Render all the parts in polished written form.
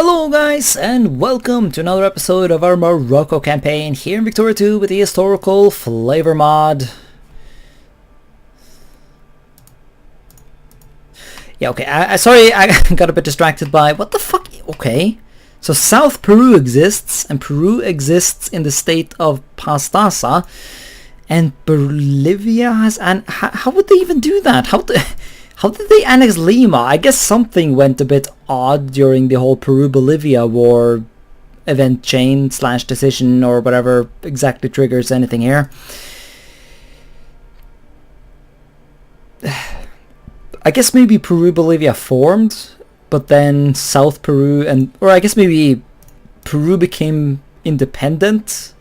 Hello guys, and welcome to another episode of our Morocco campaign here in Victoria 2 with the historical flavor mod. Yeah, okay, sorry, I got a bit distracted by, what the fuck, okay. So South Peru exists, and Peru exists in the state of Pastaza, and Bolivia has, and how would they even do that? How did they annex Lima? I guess something went a bit odd during the whole Peru-Bolivia war event chain / decision or whatever exactly triggers anything here. I guess maybe Peru-Bolivia formed, but then South Peru or I guess maybe Peru became independent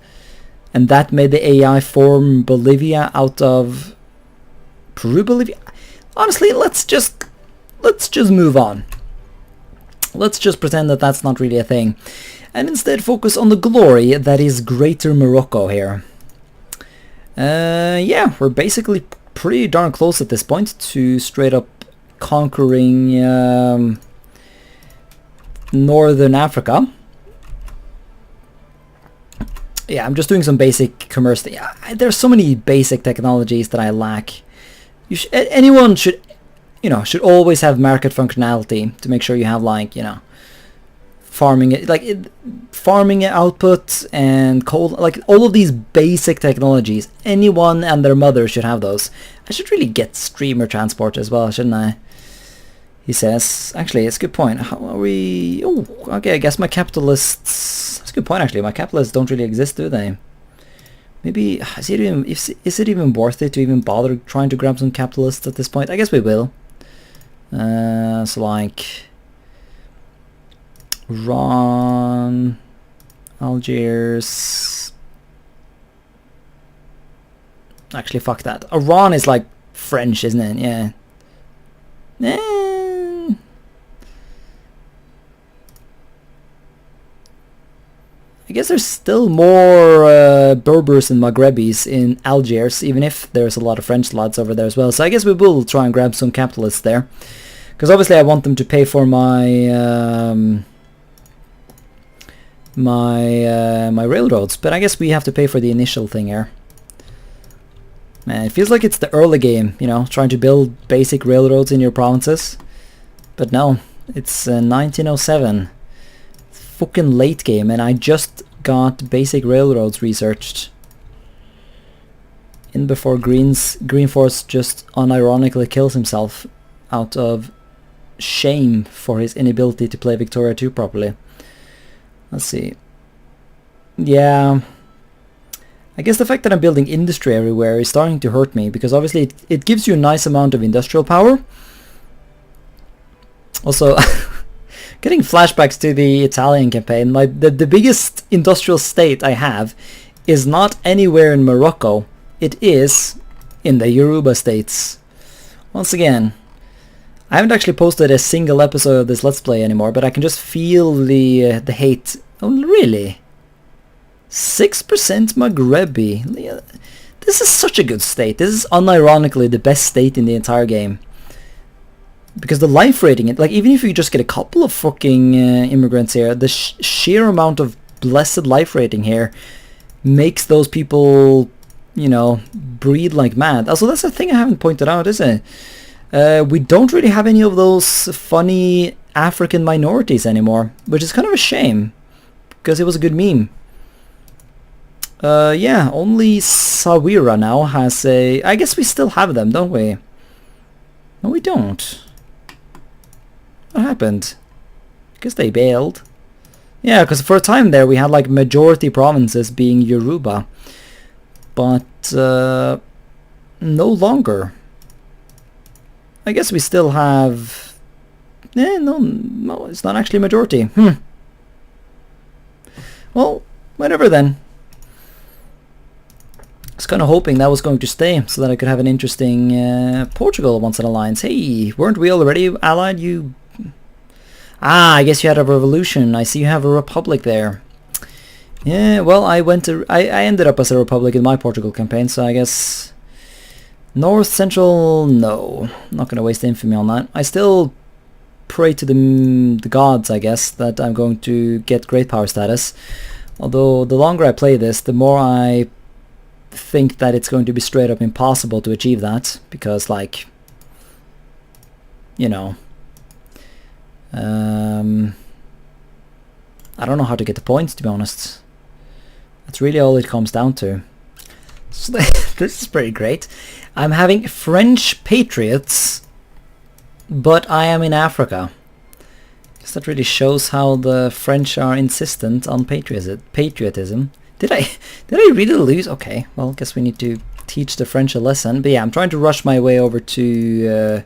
and that made the AI form Bolivia out of Peru-Bolivia. Honestly, let's just move on. Let's just pretend that that's not really a thing, and instead focus on the glory that is Greater Morocco here. Yeah, we're basically pretty darn close at this point to straight up conquering Northern Africa. Yeah, I'm just doing some basic commerce. Yeah, there's so many basic technologies that I lack. Anyone should always have market functionality to make sure you have farming output and cold, like all of these basic technologies. Anyone and their mother should have those. I should really get streamer transport as well, shouldn't I? He says. Actually, it's a good point. How are we? Oh, okay. I guess my capitalists. That's a good point. Actually, my capitalists don't really exist, do they? Maybe, is it even worth it to even bother trying to grab some capitalists at this point? I guess we will. So like, Iran, Algiers. Actually, fuck that. Iran is like French, isn't it? Yeah. I guess there's still more Berbers and Maghrebis in Algiers, even if there's a lot of French lads over there as well. So I guess we will try and grab some capitalists there, because obviously I want them to pay for my my railroads. But I guess we have to pay for the initial thing here. Man, it feels like it's the early game, trying to build basic railroads in your provinces. But no, it's 1907. Fucking late game, and I just got basic railroads researched in before Greenforce just unironically kills himself out of shame for his inability to play Victoria 2 properly. Let's see. Yeah, I guess the fact that I'm building industry everywhere is starting to hurt me, because obviously it gives you a nice amount of industrial power. Also getting flashbacks to the Italian campaign, the biggest industrial state I have is not anywhere in Morocco. It is in the Yoruba states. Once again, I haven't actually posted a single episode of this Let's Play anymore, but I can just feel the hate. Oh, really? 6% Maghrebi. This is such a good state. This is unironically the best state in the entire game. Because the life rating, even if you just get a couple of fucking immigrants here, the sheer amount of blessed life rating here makes those people, breed like mad. Also, that's the thing I haven't pointed out, is it? We don't really have any of those funny African minorities anymore, which is kind of a shame, because it was a good meme. Yeah, only Sawira now has a... I guess we still have them, don't we? No, we don't. What happened? I guess they bailed. Yeah, because for a time there we had majority provinces being Yoruba, but no longer. I guess we still have... no, it's not actually majority. Well, whatever then. I was kind of hoping that was going to stay, so that I could have an interesting Portugal once in alliance. Hey, weren't we already allied? You... Ah, I guess you had a revolution. I see you have a republic there. Yeah, well, I ended up as a republic in my Portugal campaign, so I guess... North Central, no. I'm not going to waste infamy on that. I still pray to the gods, I guess, that I'm going to get great power status. Although the longer I play this, the more I think that it's going to be straight up impossible to achieve that, because, like, you know, I don't know how to get the points, to be honest. That's really all it comes down to. So this is pretty great. I'm having French patriots, but I am in Africa. Guess that really shows how the French are insistent on patriotism. Did I really lose? Okay, well, guess we need to teach the French a lesson. But yeah, I'm trying to rush my way over to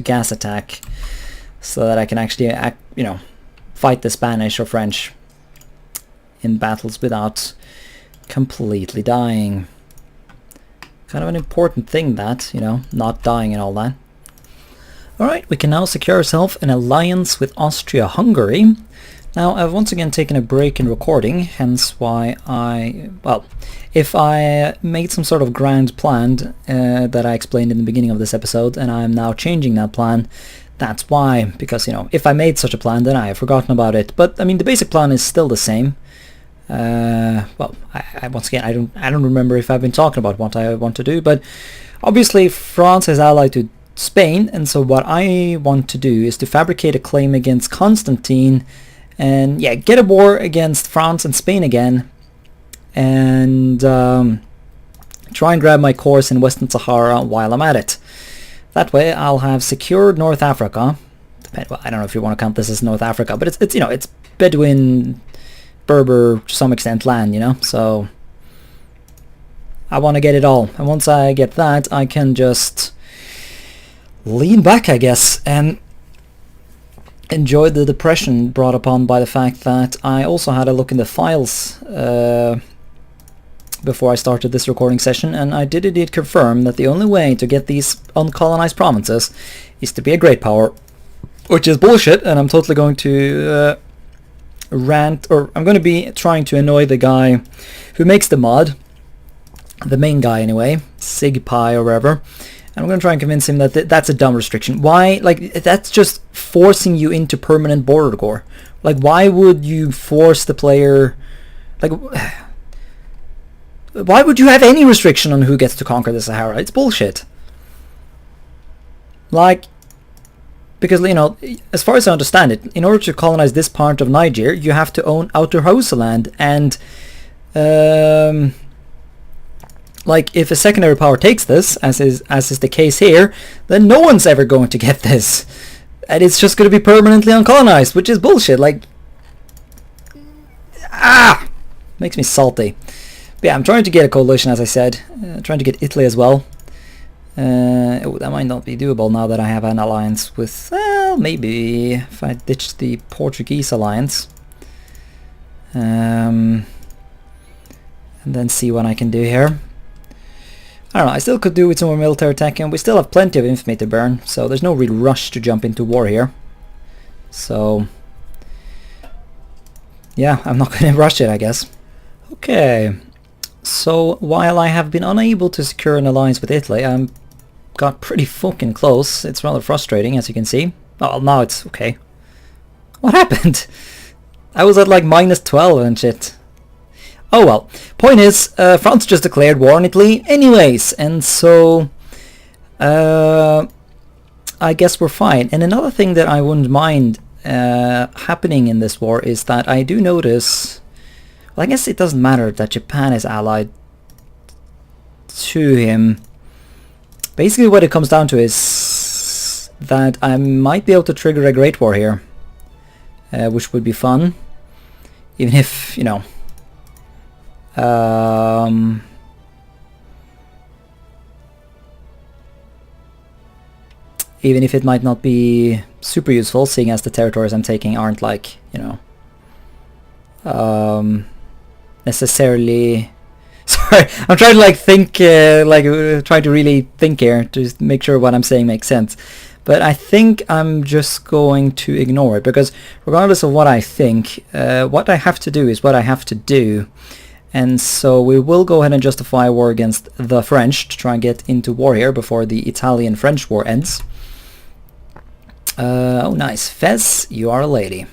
gas attack, so that I can actually fight the Spanish or French in battles without completely dying. Kind of an important thing, that, not dying and all that. Alright, we can now secure ourselves an alliance with Austria-Hungary. Now, I've once again taken a break in recording, hence why if I made some sort of grand plan that I explained in the beginning of this episode, and I'm now changing that plan, that's why. Because, if I made such a plan, then I have forgotten about it. But, I mean, the basic plan is still the same. Once again, I don't remember if I've been talking about what I want to do, but obviously France is allied to Spain, and so what I want to do is to fabricate a claim against Constantine, and yeah, get a war against France and Spain again, and try and grab my cores in Western Sahara while I'm at it. That way I'll have secured North Africa. Well, I don't know if you want to count this as North Africa, but it's it's Bedouin, Berber, to some extent, land, so I want to get it all, and once I get that, I can just lean back, I guess, and enjoy the depression brought upon by the fact that I also had a look in the files before I started this recording session, and I did indeed confirm that the only way to get these uncolonized provinces is to be a great power, which is bullshit, and I'm totally going to rant, or I'm going to be trying to annoy the guy who makes the mod, the main guy anyway, SigPie or whatever, and I'm going to try and convince him that that's a dumb restriction. Why? Like, that's just forcing you into permanent border gore. Like, why would you force the player, like, why would you have any restriction on who gets to conquer the Sahara? It's bullshit. Like, because, as far as I understand it, in order to colonize this part of Niger, you have to own Outer Hausaland, and like, if a secondary power takes this, as is the case here, then no one's ever going to get this, and it's just going to be permanently uncolonized, which is bullshit. Like, makes me salty. But yeah, I'm trying to get a coalition, as I said, trying to get Italy as well. That might not be doable now that I have an alliance with, well, maybe if I ditch the Portuguese alliance, and then see what I can do here. I don't know, I still could do with some more military tech, and we still have plenty of infamy to burn, so there's no real rush to jump into war here. So yeah, I'm not going to rush it, I guess. Okay, so while I have been unable to secure an alliance with Italy, I'm got pretty fucking close. It's rather frustrating, as you can see. Oh, now it's okay. What happened? I was at like -12 and shit. Oh well. Point is, France just declared war on Italy anyways, and so I guess we're fine. And another thing that I wouldn't mind happening in this war is that I do notice, well, I guess it doesn't matter that Japan is allied to him. Basically what it comes down to is that I might be able to trigger a Great War here, which would be fun, even if, even if it might not be super useful, seeing as the territories I'm taking aren't like, necessarily... Sorry, I'm trying to think, trying to really think here to make sure what I'm saying makes sense. But I think I'm just going to ignore it, because regardless of what I think, what I have to do is what I have to do. And so we will go ahead and justify a war against the French to try and get into war here before the Italian-French war ends. Oh, nice. Fez, you are a lady.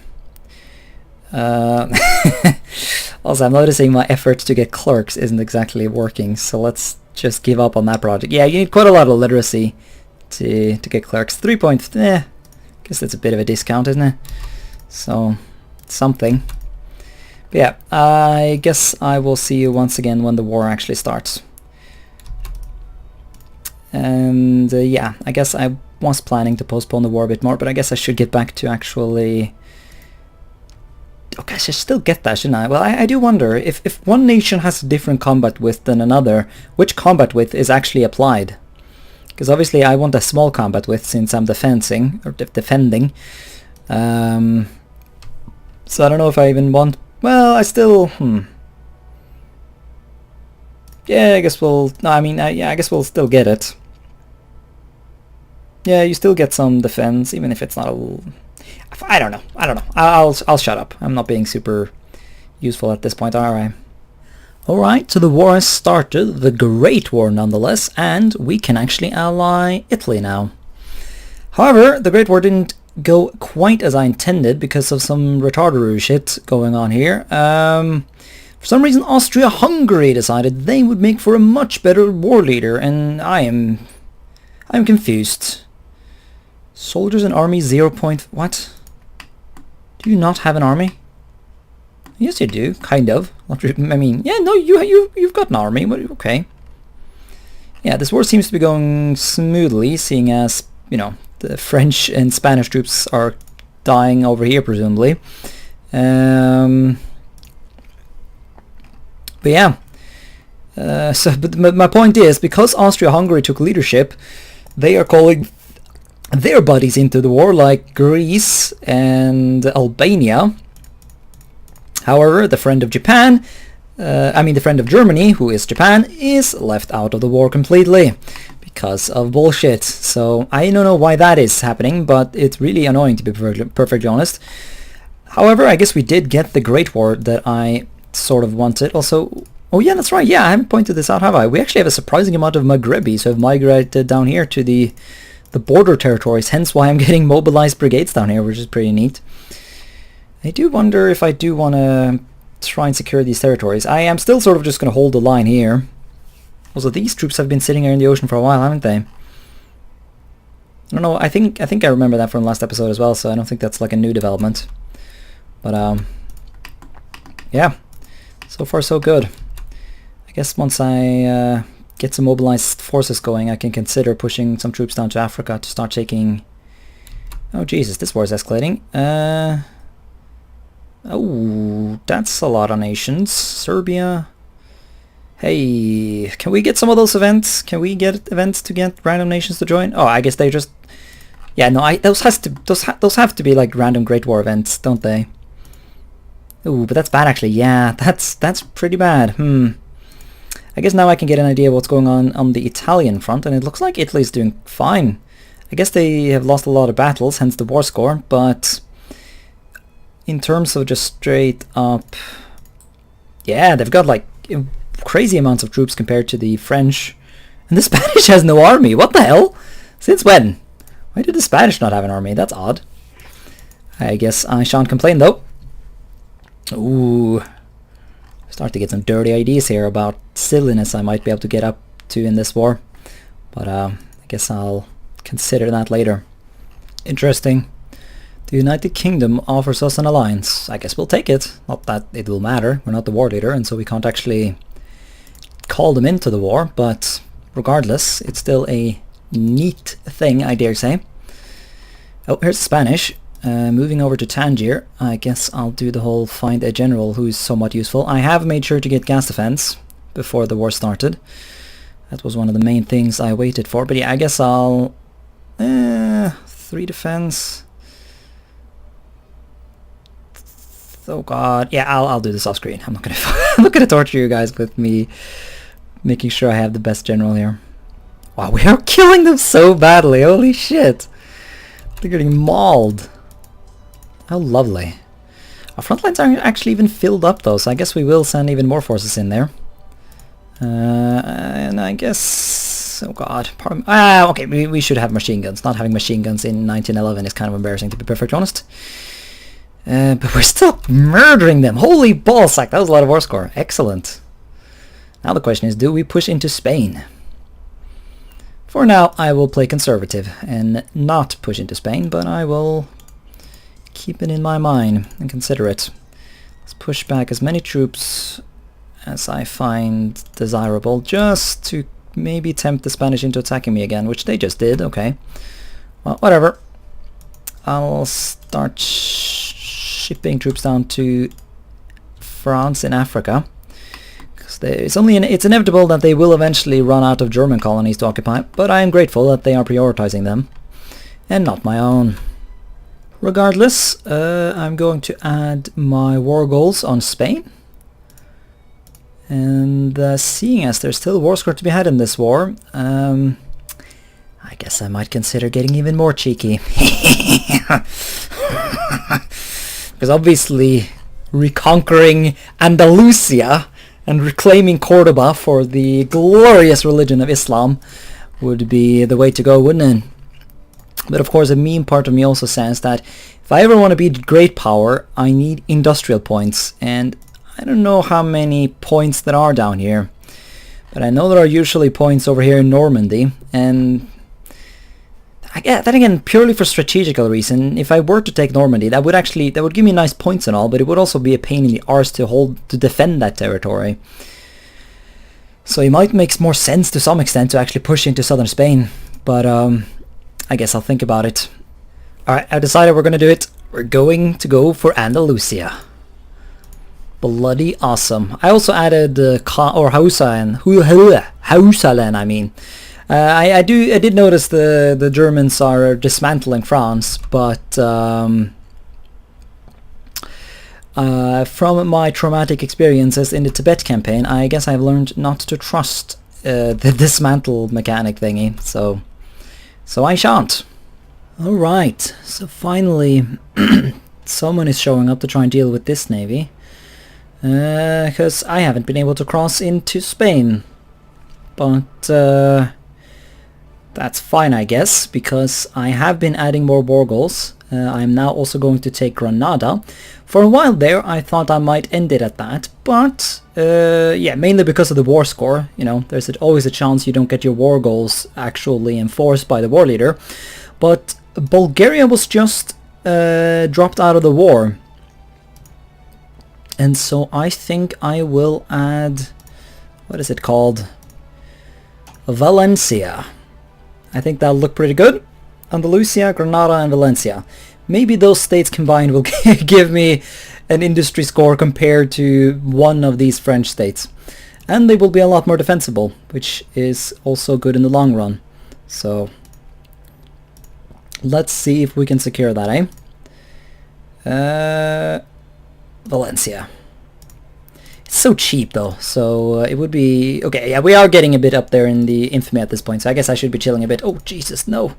Also, I'm noticing my effort to get clerks isn't exactly working, so let's just give up on that project. Yeah, you need quite a lot of literacy to get clerks. 3 points, guess that's a bit of a discount, isn't it? So, something. But yeah, I guess I will see you once again when the war actually starts. And yeah, I guess I was planning to postpone the war a bit more, but I guess I should get back to actually... Okay, I should still get that, shouldn't I? Well, I do wonder, if one nation has a different combat width than another, which combat width is actually applied? Because obviously I want a small combat width since I'm defending. So I don't know if I even want... Well, I still... Yeah, I guess we'll... No, I mean, yeah, I guess we'll still get it. Yeah, you still get some defense, even if it's not a... I don't know. I'll shut up. I'm not being super useful at this point, alright. Alright, so the war has started, the Great War nonetheless, and we can actually ally Italy now. However, the Great War didn't go quite as I intended because of some retardaroo shit going on here. For some reason, Austria-Hungary decided they would make for a much better war leader, and I'm confused. Soldiers and army 0. What? Do you not have an army? Yes, you do, kind of. I mean, yeah, no, you've got an army. Okay. Yeah, this war seems to be going smoothly, seeing as, you know, the French and Spanish troops are dying over here, presumably. But yeah. But my point is, because Austria-Hungary took leadership, they are calling their buddies into the war, like Greece and Albania. However, the friend of Japan, the friend of Germany, who is Japan, is left out of the war completely because of bullshit. So I don't know why that is happening, but it's really annoying, to be perfectly honest. However, I guess we did get the Great War that I sort of wanted. Also, oh yeah, that's right. Yeah, I haven't pointed this out, have I? We actually have a surprising amount of Maghrebis who have migrated down here to the border territories, hence why I'm getting mobilized brigades down here, which is pretty neat. I do wonder if I do want to try and secure these territories. I am still sort of just going to hold the line here. Also, these troops have been sitting here in the ocean for a while, haven't they? I don't know, I think I remember that from last episode as well, so I don't think that's like a new development. But, yeah. So far, so good. I guess once I get some mobilized forces going, I can consider pushing some troops down to Africa to start taking... Oh Jesus, this war is escalating. Oh, that's a lot of nations. Serbia. Hey, can we get some of those events? Can we get events to get random nations to join? Oh, I guess they just... Yeah, no, those have to be like random Great War events, don't they? Ooh, but that's bad actually. Yeah, that's pretty bad. I guess now I can get an idea of what's going on the Italian front, and it looks like Italy's doing fine. I guess they have lost a lot of battles, hence the war score, but in terms of just straight up... Yeah, they've got like crazy amounts of troops compared to the French. And the Spanish has no army. What the hell? Since when? Why did the Spanish not have an army? That's odd. I guess I shan't complain though. Ooh. Start to get some dirty ideas here about silliness I might be able to get up to in this war. But I guess I'll consider that later. Interesting. The United Kingdom offers us an alliance. I guess we'll take it. Not that it will matter. We're not the war leader, and so we can't actually call them into the war, but regardless, it's still a neat thing, I dare say. Oh, here's Spanish. Moving over to Tangier, I guess I'll do the whole find a general who's somewhat useful. I have made sure to get gas defense before the war started. That was one of the main things I waited for. But yeah, I guess I'll... 3 defense. Oh god. Yeah, I'll do this off screen. I'm not gonna torture you guys with me making sure I have the best general here. Wow, we are killing them so badly. Holy shit. They're getting mauled. How lovely. Our front lines aren't actually even filled up though, so I guess we will send even more forces in there. And I guess Oh god. Okay, we should have machine guns. Not having machine guns in 1911 is kind of embarrassing, to be perfectly honest. But we're still murdering them. Holy ballsack, that was a lot of war score. Excellent. Now the question is, do we push into Spain? For now, I will play conservative and not push into Spain, but I will keep it in my mind and consider it. Let's push back as many troops as I find desirable, just to maybe tempt the Spanish into attacking me again, which they just did. Okay. Well, whatever. I'll start shipping troops down to France in Africa. It's inevitable that they will eventually run out of German colonies to occupy, but I am grateful that they are prioritizing them, and not my own. Regardless, I'm going to add my war goals on Spain. And seeing as there's still war score to be had in this war, I guess I might consider getting even more cheeky. Because obviously reconquering Andalusia and reclaiming Cordoba for the glorious religion of Islam would be the way to go, wouldn't it? But of course a mean part of me also says that if I ever want to be great power, I need industrial points, and I don't know how many points there are down here, but I know there are usually points over here in Normandy, and then again, purely for strategical reason, if I were to take Normandy, that would give me nice points and all, but it would also be a pain in the arse to defend that territory. So it might make more sense to some extent to actually push into southern Spain, but I guess I'll think about it. Alright, I decided we're gonna do it. We're going to go for Andalusia. Bloody awesome. I also added Hausaland, I mean. I did notice the Germans are dismantling France, but from my traumatic experiences in the Tibet campaign, I guess I've learned not to trust the dismantle mechanic thingy, so I shan't. Alright, so finally someone is showing up to try and deal with this navy. Because I haven't been able to cross into Spain. But that's fine, I guess, because I have been adding more war goals. I'm now also going to take Granada. For a while there, I thought I might end it at that, but yeah, mainly because of the war score. You know, there's always a chance you don't get your war goals actually enforced by the war leader. But Bulgaria was just dropped out of the war. And so I think I will add, what is it called? Valencia. I think that'll look pretty good. Andalusia, Granada and Valencia. Maybe those states combined will give me an industry score compared to one of these French states. And they will be a lot more defensible, which is also good in the long run. So let's see if we can secure that, eh? Valencia. It's so cheap though, so it would be... Okay, yeah, we are getting a bit up there in the infamy at this point, so I guess I should be chilling a bit. Oh, Jesus, no.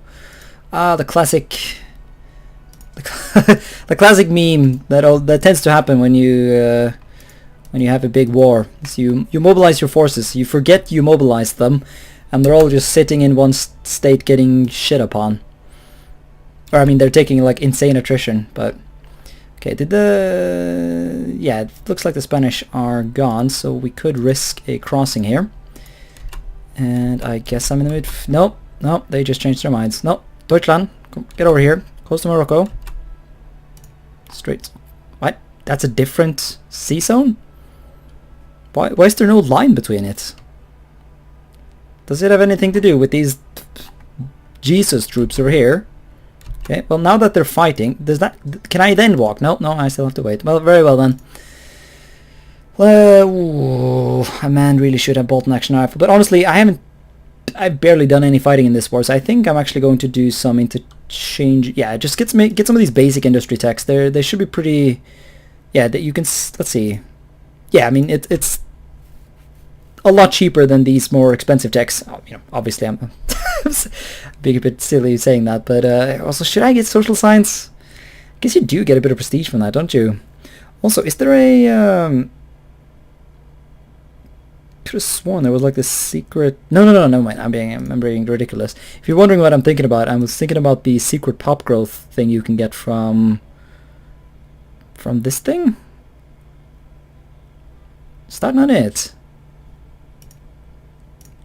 The classic... the classic meme that tends to happen when you have a big war. So you mobilize your forces, you forget you mobilized them, and they're all just sitting in one state getting shit upon. Or I mean, they're taking like insane attrition, but... Okay, yeah, it looks like the Spanish are gone, so we could risk a crossing here. And I guess I'm in the mid... Nope, they just changed their minds. Nope, Deutschland, get over here. Close to Morocco. Straight. What? That's a different sea zone? Why is there no line between it? Does it have anything to do with these Jesus troops over here? Okay, well now that they're fighting, can I then walk? No, I still have to wait. Well, very well then. Well, a man really should have bolt action rifle, but honestly, I've barely done any fighting in this war, so I think I'm actually going to do some interchange. Yeah, just get some of these basic industry techs. They should be pretty. Yeah, that you can. Let's see. Yeah, I mean it's a lot cheaper than these more expensive techs. Oh, you know, obviously I'm being a bit silly saying that, but also, should I get social science? I guess you do get a bit of prestige from that, don't you? Also, is there a Could have sworn there was like this secret... No, mind. I'm being ridiculous. If you're wondering what I'm thinking about, I was thinking about the secret pop growth thing you can get from this thing? Is that not it?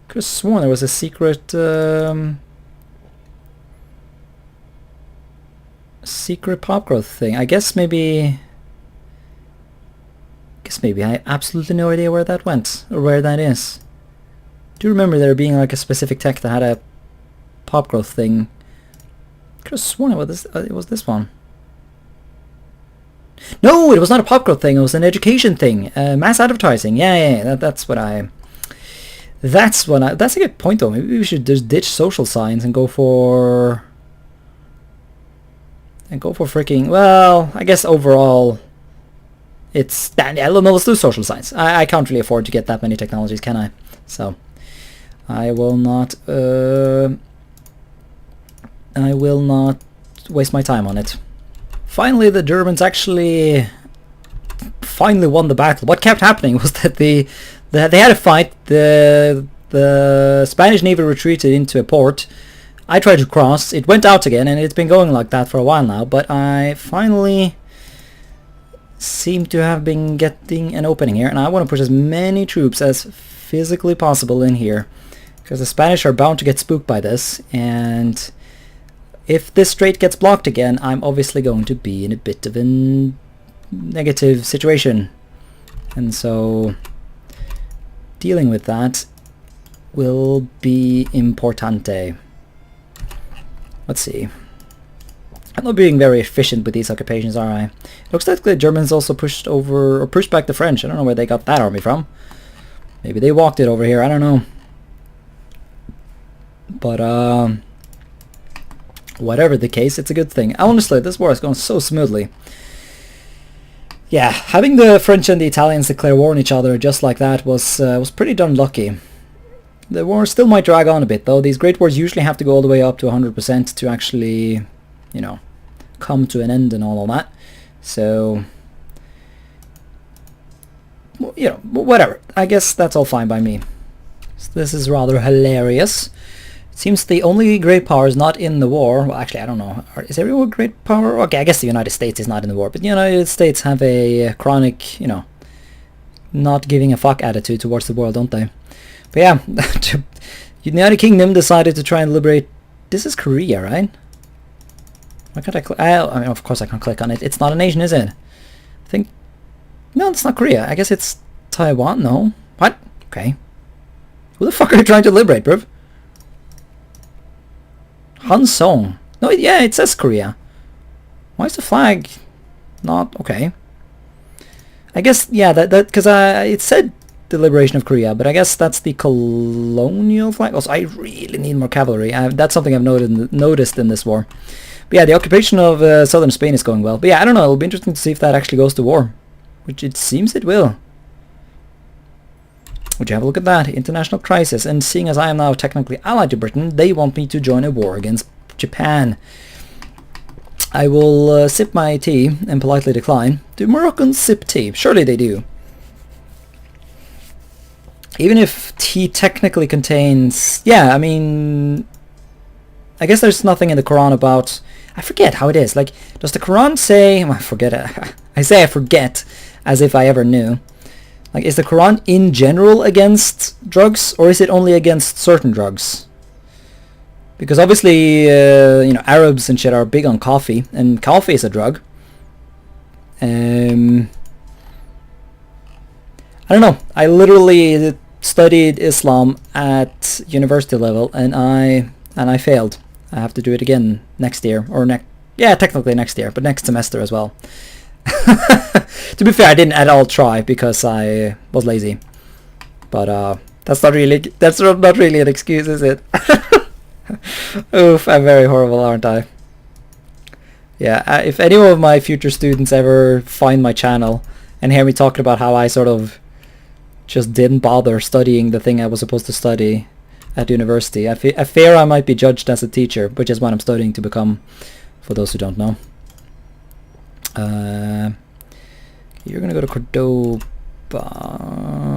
Could have sworn there was a secret secret pop growth thing. I guess maybe I have absolutely no idea where that went or where that is. Do you remember there being like a specific tech that had a pop growth thing? Could have sworn it was this one. No, it was not a pop growth thing. It was an education thing. Mass advertising. Yeah. That's a good point though. Maybe we should just ditch social science and go for freaking. Well, I guess overall, it's let's do social science. I can't really afford to get that many technologies, can I? So I will not waste my time on it. Finally, the Germans actually finally won the battle. What kept happening was that they had a fight. The Spanish Navy retreated into a port. I tried to cross. It went out again, and it's been going like that for a while now. But I finally seem to have been getting an opening here, and I want to push as many troops as physically possible in here, because the Spanish are bound to get spooked by this, and if this strait gets blocked again, I'm obviously going to be in a bit of a negative situation. And so dealing with that will be importante. Let's see. I'm not being very efficient with these occupations, are I? Looks like the Germans also pushed back the French. I don't know where they got that army from. Maybe they walked it over here, I don't know. But whatever the case, it's a good thing. Honestly, this war is going so smoothly. Yeah, having the French and the Italians declare war on each other just like that was pretty darn lucky. The war still might drag on a bit, though. These great wars usually have to go all the way up to 100% to actually, come to an end and all of that. So, whatever. I guess that's all fine by me. So this is rather hilarious. It seems the only great power is not in the war. Well, actually, I don't know. Is everyone great power? Okay, I guess the United States is not in the war, but the United States have a chronic, not giving a fuck attitude towards the world, don't they? But yeah, the United Kingdom decided to try and liberate... This is Korea, right? Why can't I click? I mean, of course I can't click on it. It's not a nation, is it? I think... No, it's not Korea. I guess it's Taiwan, no? What? Okay. Who the fuck are you trying to liberate, bruv? Hansong. No, yeah, it says Korea. Why is the flag not... Okay. I guess, yeah, that because it said the liberation of Korea, but I guess that's the colonial flag. Also, I really need more cavalry. That's something I've noticed in this war. But yeah, the occupation of southern Spain is going well. But yeah, I don't know. It'll be interesting to see if that actually goes to war, which it seems it will. Would you have a look at that? International crisis. And seeing as I am now technically allied to Britain, they want me to join a war against Japan. I will sip my tea and politely decline. Do Moroccans sip tea? Surely they do. Even if tea technically contains... Yeah, I mean... I guess there's nothing in the Quran about... I forget how it is. Like, does the Quran say... I forget it. I say I forget as if I ever knew. Like, is the Quran in general against drugs, or is it only against certain drugs? Because obviously, Arabs and shit are big on coffee, and coffee is a drug. I don't know. I literally studied Islam at university level, and I failed. I have to do it again next year, or technically next year, but next semester as well. To be fair, I didn't at all try because I was lazy. But that's not really an excuse, is it? Oof, I'm very horrible, aren't I? Yeah, if any of my future students ever find my channel and hear me talking about how I sort of just didn't bother studying the thing I was supposed to study at university, I fear I might be judged as a teacher, which is what I'm studying to become, for those who don't know. You're gonna go to Cordoba.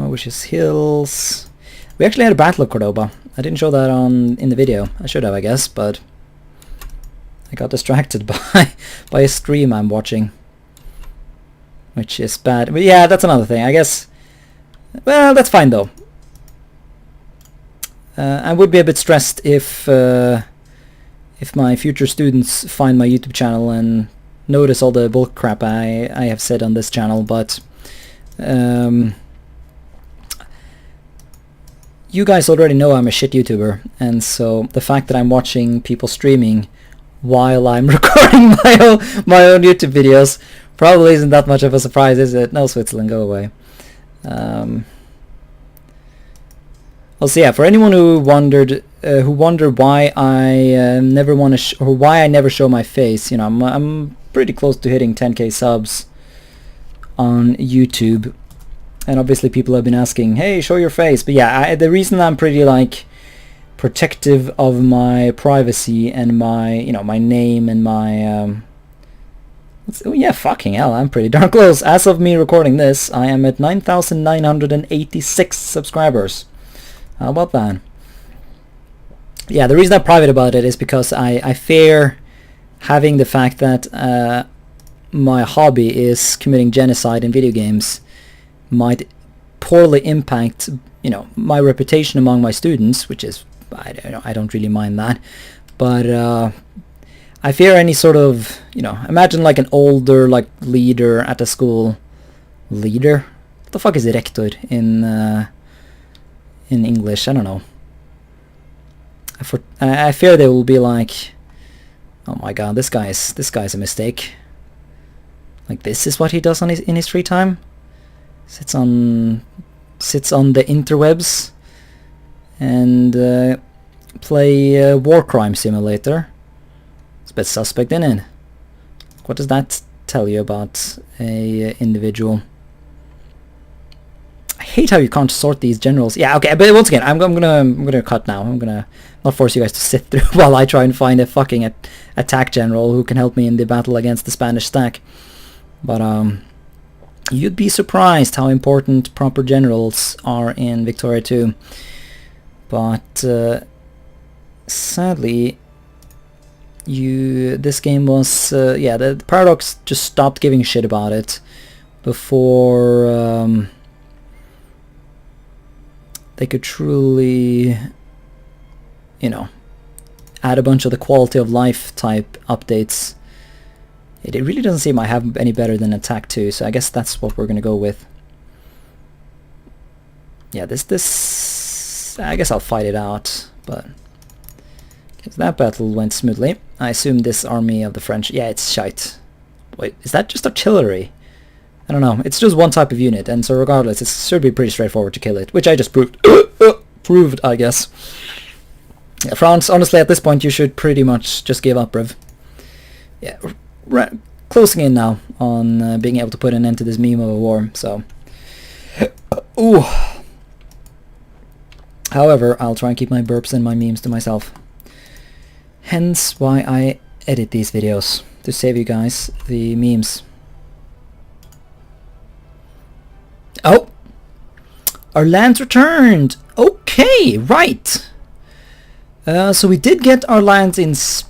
Wishes Hills. We actually had a Battle of Cordoba. I didn't show that in the video. I should have, I guess, but I got distracted by a stream I'm watching, which is bad. But yeah, that's another thing, I guess. Well, that's fine though. I would be a bit stressed if my future students find my YouTube channel and notice all the bull crap I have said on this channel, but you guys already know I'm a shit YouTuber, and so the fact that I'm watching people streaming while I'm recording my own YouTube videos probably isn't that much of a surprise, is it? No, Switzerland, go away. Also, yeah, for anyone who wondered why I never want to or why I never show my face, you know, I'm pretty close to hitting 10k subs on YouTube, and obviously people have been asking, hey, show your face. But yeah, the reason I'm pretty like protective of my privacy and my, you know, my name and my oh yeah, fucking hell, I'm pretty darn close. As of me recording this, I am at 9,986 subscribers. How about that? Yeah, the reason I'm private about it is because I fear having the fact that my hobby is committing genocide in video games might poorly impact, you know, my reputation among my students, which is, I don't really mind that, but I fear any sort of, you know, imagine like an older like leader at a school. Leader? What the fuck is rector in English? I don't know. I fear they will be like, oh my god, this guy's a mistake. Like, this is what he does in his free time. Sits on the interwebs and play War Crime Simulator. It's a bit suspect, isn't it? What does that tell you about a individual? I hate how you can't sort these generals. Yeah, okay, but once again, I'm gonna cut now. I'm gonna not force you guys to sit through while I try and find a fucking attack general who can help me in the battle against the Spanish stack. But you'd be surprised how important proper generals are in Victoria 2. But sadly, this game was yeah, the Paradox just stopped giving a shit about it before they could truly, you know, add a bunch of the quality of life type updates. It really doesn't seem I have any better than Attack 2, so I guess that's what we're gonna go with. Yeah, this I guess I'll fight it out, but because that battle went smoothly. I assume this army of the French, yeah, it's shite. Wait, is that just artillery? I don't know. It's just one type of unit, and so regardless, it should be pretty straightforward to kill it, which I just proved. Proved, I guess. Yeah, France, honestly, at this point, you should pretty much just give up, Rev. Yeah, closing in now on being able to put an end to this meme of a war, so... Ooh. However, I'll try and keep my burps and my memes to myself. Hence why I edit these videos, to save you guys the memes. Oh! Our lands returned! Okay, right! So we did get our lands in Spain.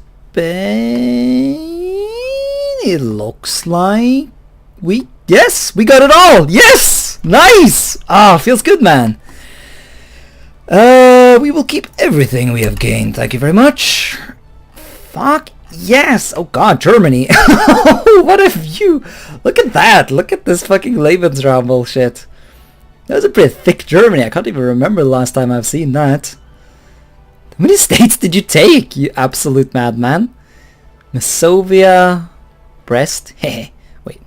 It looks like yes, we got it all! Yes! Nice! Ah, feels good, man. We will keep everything we have gained. Thank you very much. Fuck yes! Oh god, Germany. What a view! Look at that! Look at this fucking Lebensraum bullshit. That was a pretty thick Germany. I can't even remember the last time I've seen that. How many states did you take, you absolute madman? Masovia, Brest. Hey, wait.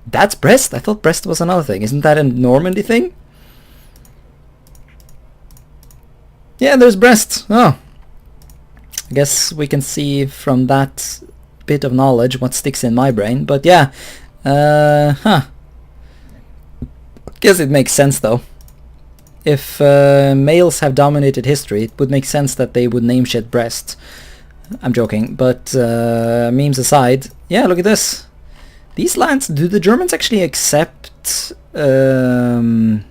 That's Brest? I thought Brest was another thing. Isn't that a Normandy thing? Yeah, there's Brest. Oh. I guess we can see from that bit of knowledge what sticks in my brain. But yeah. Guess it makes sense though. If males have dominated history, it would make sense that they would name shit Brest. I'm joking, but memes aside, yeah, look at this. These lands, do the Germans actually accept... they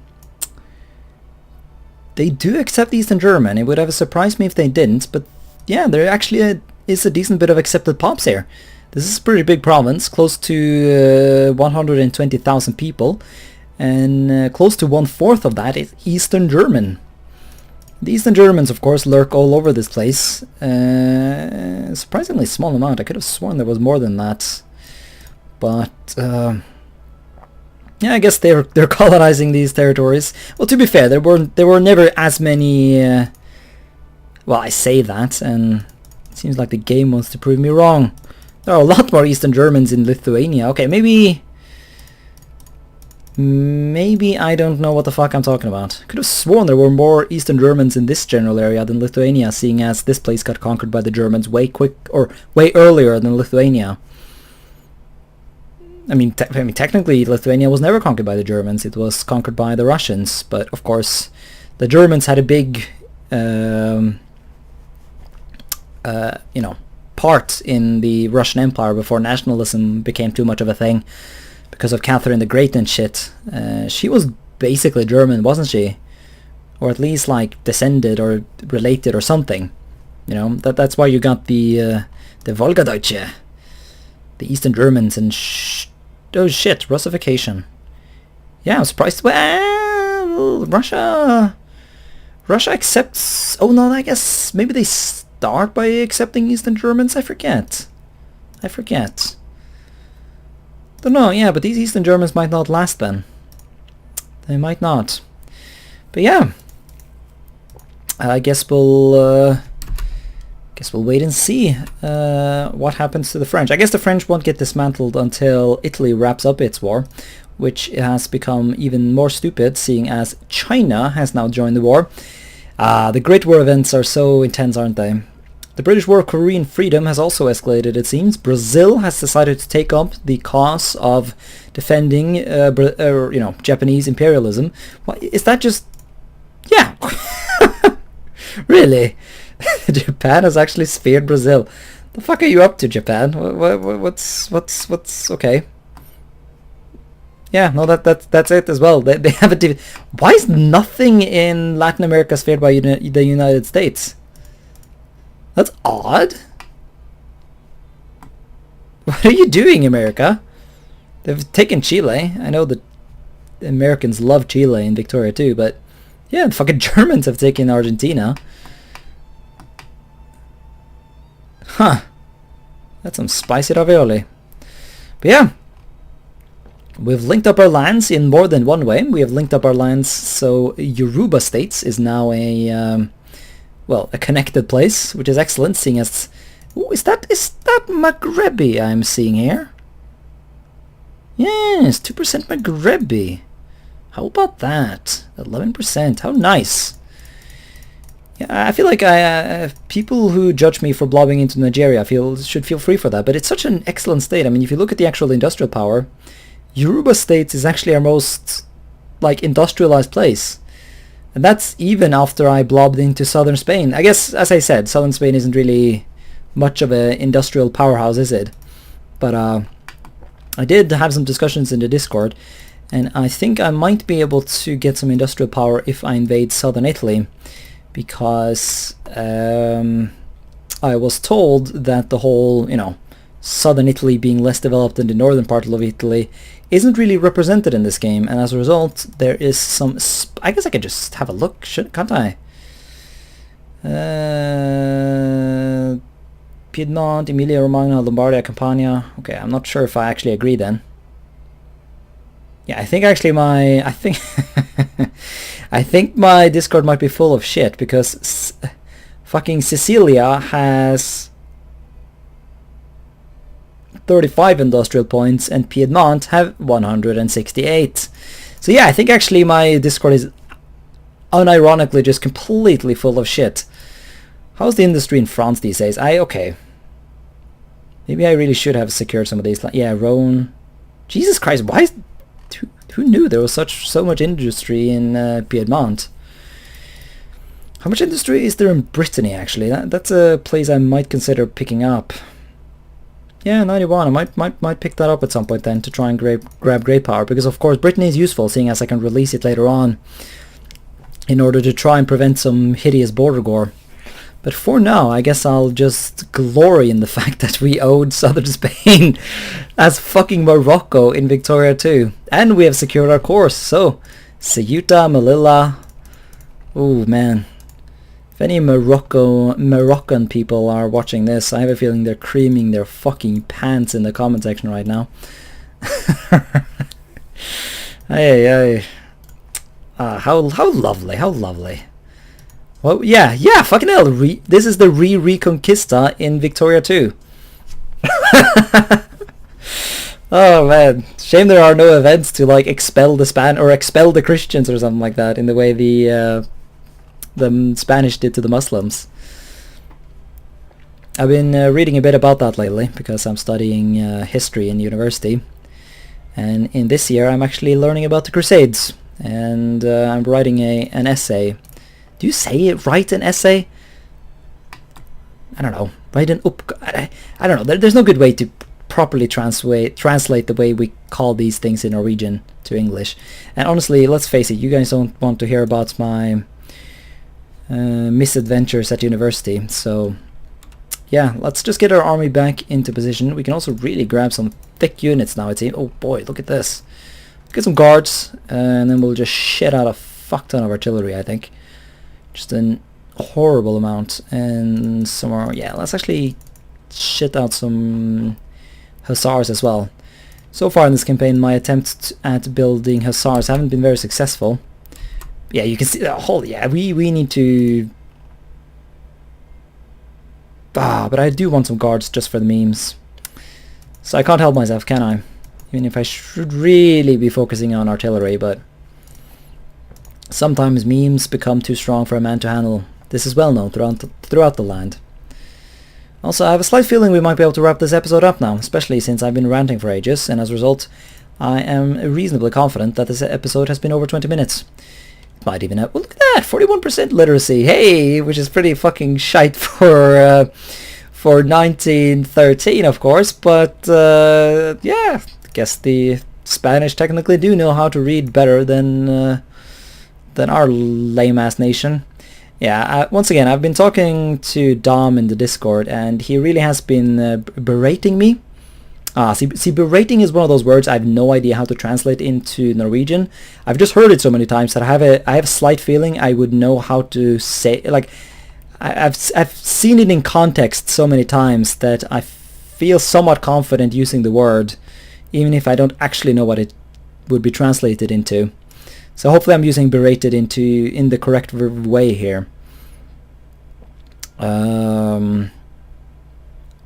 do accept Eastern German. It would have surprised me if they didn't, but yeah, there actually is a decent bit of accepted pops here. This is a pretty big province, close to 120,000 people, and close to 1/4 of that is Eastern German. The Eastern Germans, of course, lurk all over this place. Surprisingly small amount. I could have sworn there was more than that. But yeah, I guess they're colonizing these territories. Well, to be fair, there were never as many. Well, I say that, and it seems like the game wants to prove me wrong. There are a lot more Eastern Germans in Lithuania. Okay, maybe I don't know what the fuck I'm talking about. Could have sworn there were more Eastern Germans in this general area than Lithuania, seeing as this place got conquered by the Germans way earlier than Lithuania. I mean, technically Lithuania was never conquered by the Germans. It was conquered by the Russians, but of course the Germans had a big part in the Russian Empire before nationalism became too much of a thing because of Catherine the Great and shit. She was basically German, wasn't she? Or at least like descended or related or something. You know, that's why you got the Volgadeutsche, the Eastern Germans, and oh shit, Russification. Yeah, I'm surprised. Well, Russia accepts. Oh no, I guess maybe they start by accepting Eastern Germans. I forget. Don't know. Yeah, but these Eastern Germans might not last then. They might not. But yeah, I guess we'll wait and see what happens to the French. I guess the French won't get dismantled until Italy wraps up its war, which has become even more stupid, seeing as China has now joined the war. The Great War events are so intense, aren't they? The British War of Korean Freedom has also escalated, it seems. Brazil has decided to take up the cause of defending Japanese imperialism. Well, is that just... Yeah. Really? Japan has actually speared Brazil. The fuck are you up to, Japan? What's okay? Yeah, no, that's it as well. They have a. Why is nothing in Latin America speared by the United States? That's odd. What are you doing, America? They've taken Chile. I know the Americans love Chile and Victoria too, but yeah, the fucking Germans have taken Argentina. Huh. That's some spicy ravioli. But yeah, we've linked up our lands in more than one way. We have linked up our lands so Yoruba States is now a connected place, which is excellent, seeing as... Ooh, is that Maghrebi I'm seeing here? Yes, 2% Maghrebi. How about that? 11%. How nice. Yeah, I feel like people who judge me for blobbing into Nigeria should feel free for that, but it's such an excellent state. I mean, if you look at the actual industrial power, Yoruba States is actually our most industrialized place. And that's even after I blobbed into southern Spain. I guess, as I said, southern Spain isn't really much of an industrial powerhouse, is it? But I did have some discussions in the Discord, and I think I might be able to get some industrial power if I invade southern Italy, because I was told that the whole, southern Italy being less developed than the northern part of Italy isn't really represented in this game, and as a result there is some... I guess I could just have a look, can't I? Piedmont, Emilia-Romagna, Lombardia, Campania. Okay, I'm not sure if I actually agree then. Yeah, I think actually I think my Discord might be full of shit, because fucking Sicilia has 35 industrial points and Piedmont have 168. So yeah, I think actually my Discord is unironically just completely full of shit. How's the industry in France these days? Okay. Maybe I really should have secured some of these. Yeah, Rhone. Jesus Christ, why is... Who knew there was so much industry in Piedmont? How much industry is there in Brittany, actually? That's a place I might consider picking up. Yeah, 91. I might pick that up at some point then to try and grab Great Power, because of course Brittany is useful, seeing as I can release it later on in order to try and prevent some hideous border gore. But for now, I guess I'll just glory in the fact that we owed southern Spain as fucking Morocco in Victoria too. And we have secured our course, so Ceuta, Melilla. Oh man. If any Moroccan people are watching this, I have a feeling they're creaming their fucking pants in the comment section right now. Hey. How lovely, how lovely. Well, yeah, fucking hell. This is the Reconquista in Victoria too. Oh man, shame there are no events to like expel the Christians or something like that in the way the Spanish did to the Muslims. I've been reading a bit about that lately because I'm studying history in university, and in this year I'm actually learning about the Crusades, and I'm writing an essay. Do you say it? Write an essay? I don't know. Write an I don't know. There's no good way to properly translate the way we call these things in Norwegian to English. And honestly, let's face it, you guys don't want to hear about my misadventures at university. So yeah, let's just get our army back into position. We can also really grab some thick units now, it seems. Oh boy, look at this. Get some guards, and then we'll just shit out a fuck ton of artillery, I think. Just an horrible amount. And some more, yeah, let's actually shit out some hussars as well. So far in this campaign, my attempts at building hussars haven't been very successful. Yeah, you can see the whole, yeah, we need to... but I do want some guards just for the memes. So I can't help myself, can I? Even if I should really be focusing on artillery, but... sometimes memes become too strong for a man to handle. This is well known throughout the land. Also, I have a slight feeling we might be able to wrap this episode up now, especially since I've been ranting for ages, and as a result, I am reasonably confident that this episode has been over 20 minutes. It might even have... well, look at that! 41% literacy! Hey! Which is pretty fucking shite for 1913, of course, but yeah, I guess the Spanish technically do know how to read better than our lame-ass nation. Yeah, once again, I've been talking to Dom in the Discord, and he really has been berating me. See, berating is one of those words I have no idea how to translate into Norwegian. I've just heard it so many times that I have a slight feeling I would know how to say, like, I've seen it in context so many times that I feel somewhat confident using the word, even if I don't actually know what it would be translated into. So hopefully I'm using berated in the correct way here. But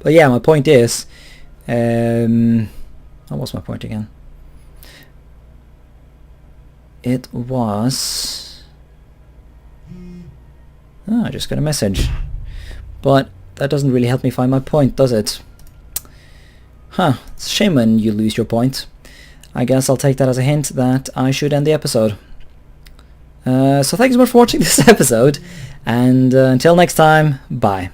yeah, my point is, what was my point again? It was... I just got a message. But that doesn't really help me find my point, does it? Huh, it's a shame when you lose your point. I guess I'll take that as a hint that I should end the episode. So thanks so much for watching this episode, and until next time, bye.